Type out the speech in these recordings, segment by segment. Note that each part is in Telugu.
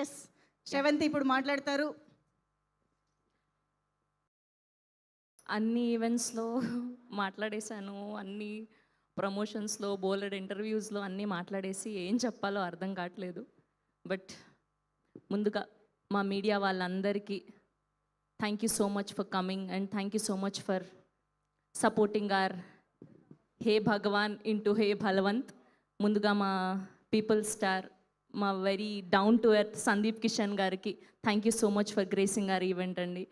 ఎస్ శ్రవంతి ఇప్పుడు మాట్లాడతారు. అన్ని ఈవెంట్స్లో మాట్లాడేశాను, అన్ని ప్రమోషన్స్లో, బోలెడ్ ఇంటర్వ్యూస్లో అన్నీ మాట్లాడేసి ఏం చెప్పాలో అర్థం కావట్లేదు. బట్ ముందుగా మా మీడియా వాళ్ళందరికీ thank you so much for coming and thank you so much for supporting our hey Bhagawan into hey Balwanth. ముందుగా మా పీపుల్ స్టార్, మా very down to earth Sundeep Kishan గారికి thank you so much for gracing our event అండి.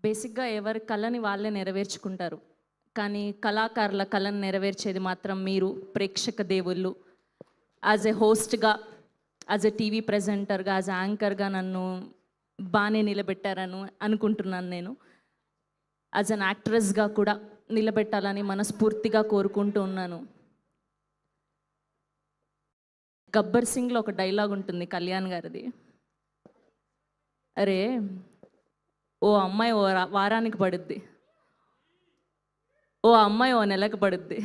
బేసిక్గా ఎవరి కళని వాళ్ళే నెరవేర్చుకుంటారు, కానీ కళాకారుల కళను నెరవేర్చేది మాత్రం మీరు ప్రేక్షక దేవుళ్ళు. యాజ్ ఎ హోస్ట్గా, యాజ్ ఎ టీవీ ప్రెజెంటర్గా, యాజ్ ఎ యాంకర్గా నన్ను బాగానే నిలబెట్టారని అనుకుంటున్నాను. నేను యాజ్ అన్ యాక్ట్రెస్గా కూడా నిలబెట్టాలని మనస్ఫూర్తిగా కోరుకుంటూ ఉన్నాను. గబ్బర్ సింగ్లో ఒక డైలాగ్ ఉంటుంది కళ్యాణ్ గారిది, అరే ఓ అమ్మాయి ఓ వారానికి పడుద్ది, ఓ అమ్మాయి ఓ నెలకు పడుద్ది,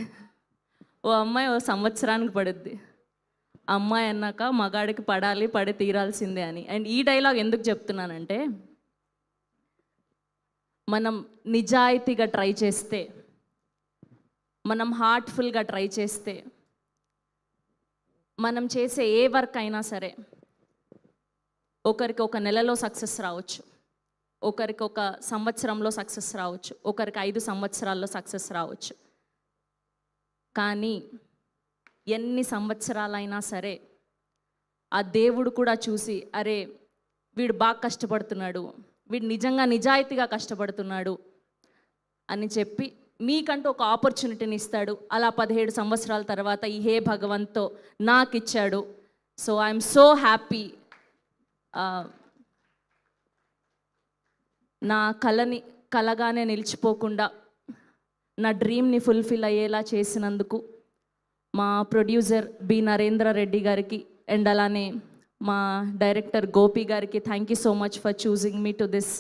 ఓ అమ్మాయి ఓ సంవత్సరానికి పడుద్ది, అమ్మాయి అన్నాక మగాడికి పడాలి, పడి తీరాల్సిందే అని. అండ్ ఈ డైలాగ్ ఎందుకు చెప్తున్నానంటే, మనం నిజాయితీగా ట్రై చేస్తే, మనం హార్ట్ఫుల్గా ట్రై చేస్తే, మనం చేసే ఏ వర్క్ అయినా సరే ఒకరికి ఒక నెలలో సక్సెస్ రావచ్చు, ఒకరికి ఒక సంవత్సరంలో సక్సెస్ రావచ్చు, ఒకరికి 5 సంవత్సరాల్లో సక్సెస్ రావచ్చు. కానీ ఎన్ని సంవత్సరాలైనా సరే ఆ దేవుడు కూడా చూసి, అరే వీడు బాగా కష్టపడుతున్నాడు, వీడు నిజంగా నిజాయితీగా కష్టపడుతున్నాడు అని చెప్పి మీకంటూ ఒక ఆపర్చునిటీని ఇస్తాడు. అలా 17 సంవత్సరాల తర్వాత ఈ హే భగవంతో నాకు ఇచ్చాడు. So I'm so happy. నా కళని కళగానే నిలిచిపోకుండా నా డ్రీమ్ని ఫుల్ఫిల్ అయ్యేలా చేసినందుకు మా ప్రొడ్యూసర్ బి నరేంద్ర రెడ్డి గారికి అండ్ అలానే మా డైరెక్టర్ గోపి గారికి thank you so much for choosing me to this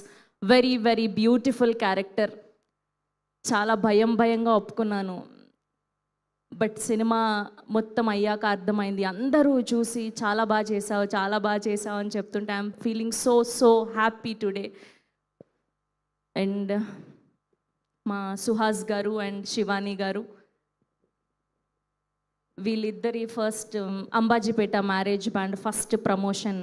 very very beautiful character. చాలా భయంగా ఒప్పుకున్నాను, బట్ సినిమా మొత్తం అయ్యాక అర్థమైంది. అందరూ చూసి చాలా బాగా చేసావు అని చెప్తుంటే I'm feeling so happy today. And మా సుహాస్ గారు అండ్ శివాని గారు, వీళ్ళిద్దరి first Ambajipeta marriage band first promotion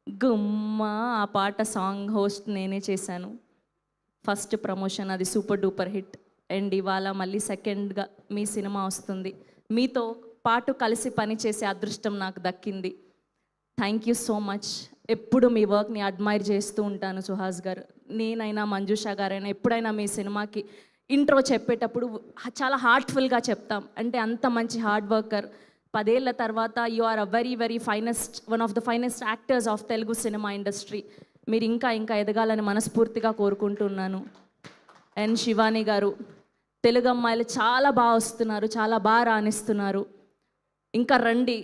గుమ్మ ఆ పాట సాంగ్ హోస్ట్ నేనే చేశాను. ఫస్ట్ ప్రమోషన్ అది సూపర్ డూపర్ హిట్. అండ్ ఇవాళ మళ్ళీ సెకండ్గా మీ సినిమా వస్తుంది. మీతో పాటు కలిసి పనిచేసే అదృష్టం నాకు దక్కింది. Thank you so much. ఎప్పుడు మీ వర్క్ని అడ్మైర్ చేస్తూ ఉంటాను సుహాస్ గారు. నేనైనా మంజుషా గారైనా ఎప్పుడైనా మీ సినిమాకి ఇంట్రో చెప్పేటప్పుడు చాలా హార్ట్ఫుల్గా చెప్తాం. అంటే అంత మంచి హార్డ్ వర్కర్. 10 ఏళ్ల తర్వాత you are a very finest, one of the finest actors of Telugu cinema industry. మీరు ఇంకా ఎదగాలని మనస్ఫూర్తిగా కోరుకుంటున్నాను. అండ్ శివాని గారు, తెలుగు అమ్మాయిలు చాలా బాగా వస్తున్నారు, చాలా బాగా రాణిస్తున్నారు. ఇంకా రండి,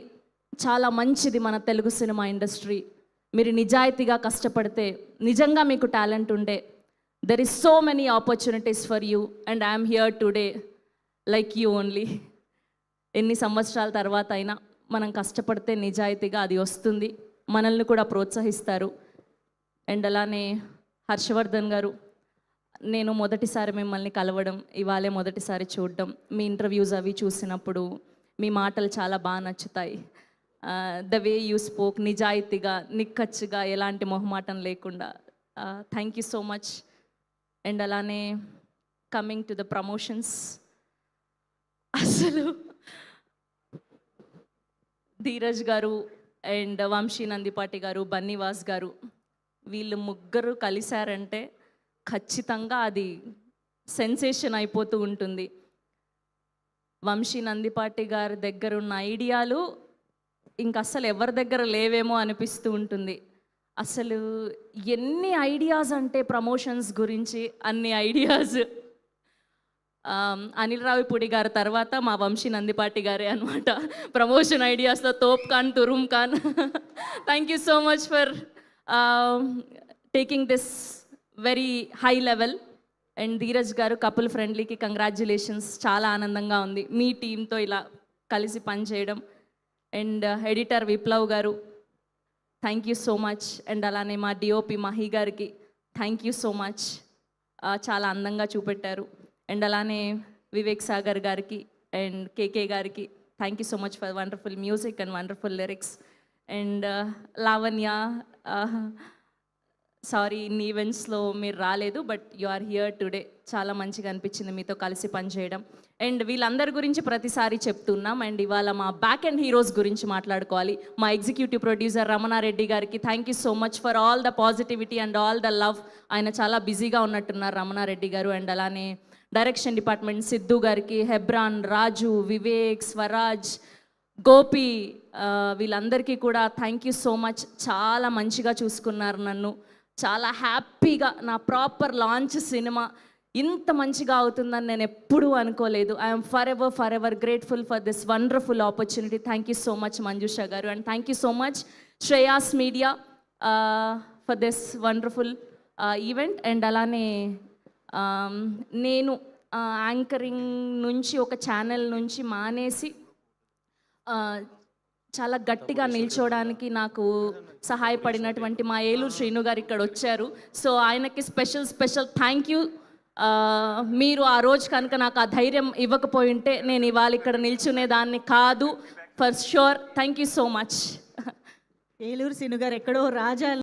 చాలా మంచిది మన తెలుగు సినిమా ఇండస్ట్రీ. మీరు నిజాయితీగా కష్టపడితే, నిజంగా మీకు టాలెంట్ ఉంటే, there is so many opportunities for you and I'm here today like you only. ఎన్ని సంవత్సరాల తర్వాత అయినా మనం కష్టపడితే నిజాయితీగా అది వస్తుంది, మనల్ని కూడా ప్రోత్సహిస్తారు. అండ్ అలానే హర్షవర్ధన్ గారు, నేను మొదటిసారి మిమ్మల్ని కలవడం, ఇవాళే మొదటిసారి చూడడం, మీ ఇంటర్వ్యూస్ అవి చూసినప్పుడు మీ మాటలు చాలా బాగా నచ్చుతాయి. ద వే యూ స్పోక్, నిజాయితీగా, నిక్కచ్చిగా, ఎలాంటి మొహమాటం లేకుండా. Thank you so much. And అలానే కమింగ్ టు ద ప్రమోషన్స్, అసలు ధీరజ్ గారు అండ్ వంశీ నందిపాటి గారు, బన్నీవాస్ గారు, వీళ్ళు ముగ్గురు కలిశారంటే ఖచ్చితంగా అది సెన్సేషన్ అయిపోతూ ఉంటుంది. వంశీ నందిపాటి గారి దగ్గర ఉన్న ఐడియాలు ఇంక అస్సలు ఎవరి దగ్గర లేవేమో అనిపిస్తూ ఉంటుంది. అసలు ఎన్ని ఐడియాస్ అంటే ప్రమోషన్స్ గురించి అన్ని ఐడియాస్. అనిల్ రావిపూడి గారి తర్వాత మా వంశీ నందిపాటి గారే అనమాట ప్రమోషన్ ఐడియాస్లో తోప్ ఖాన్, తురుమ్ ఖాన్. Thank you so much for taking this very high level. And Dheeraj గారు, కపుల్ ఫ్రెండ్లీకి కంగ్రాచ్యులేషన్స్. చాలా ఆనందంగా ఉంది మీ టీంతో ఇలా కలిసి పనిచేయడం. అండ్ ఎడిటర్ విప్లవ్ గారు, thank you so much. And అలానే మా డిఓపి మహి గారికి థ్యాంక్ యూ సో మచ్, చాలా అందంగా చూపెట్టారు. అండ్ అలానే వివేక్ సాగర్ గారికి అండ్ కేకే గారికి thank you so much for wonderful music and wonderful lyrics. And Lavanya, sorry ఇన్ని ఈవెంట్స్లో మీరు రాలేదు, but you are here today. చాలా మంచిగా అనిపించింది మీతో కలిసి పనిచేయడం. అండ్ వీళ్ళందరి గురించి ప్రతిసారి చెప్తున్నాం. అండ్ ఇవాళ మా బ్యాక్ అండ్ హీరోస్ గురించి మాట్లాడుకోవాలి. మా ఎగ్జిక్యూటివ్ ప్రొడ్యూసర్ రమణారెడ్డి గారికి thank you so much for all the positivity and all the love. ఆయన చాలా బిజీగా ఉన్నట్టున్నారు రమణారెడ్డి గారు. అండ్ అలానే డైరెక్షన్ డిపార్ట్మెంట్ సిద్ధు గారికి, హెబ్రాన్, రాజు, వివేక్, స్వరాజ్, గోపి, వీళ్ళందరికీ కూడా థ్యాంక్ యూ సో మచ్. చాలా మంచిగా చూసుకున్నారు నన్ను. చాలా హ్యాపీగా నా ప్రాపర్ లాంచ్ సినిమా ఇంత మంచిగా అవుతుందని నేను ఎప్పుడూ అనుకోలేదు. I'm forever grateful for this wonderful opportunity. Thank you so much Manjusha గారు. And thank you so much Shreyas media for this wonderful event. And అలానే నేను యాంకరింగ్ నుంచి ఒక ఛానల్ నుంచి మానేసి చాలా గట్టిగా నిల్చోడానికి నాకు సహాయపడినటువంటి మా ఏలూరు శ్రీను గారు ఇక్కడ వచ్చారు. సో ఆయనకి స్పెషల్ థ్యాంక్ యూ. మీరు ఆ రోజు కనుక నాకు ఆ ధైర్యం ఇవ్వకపోయింటే నేను ఇవాళ ఇక్కడ నిల్చునేదాన్ని కాదు, for sure. Thank you so much. Eluru Srinu గారు ఎక్కడో రాజా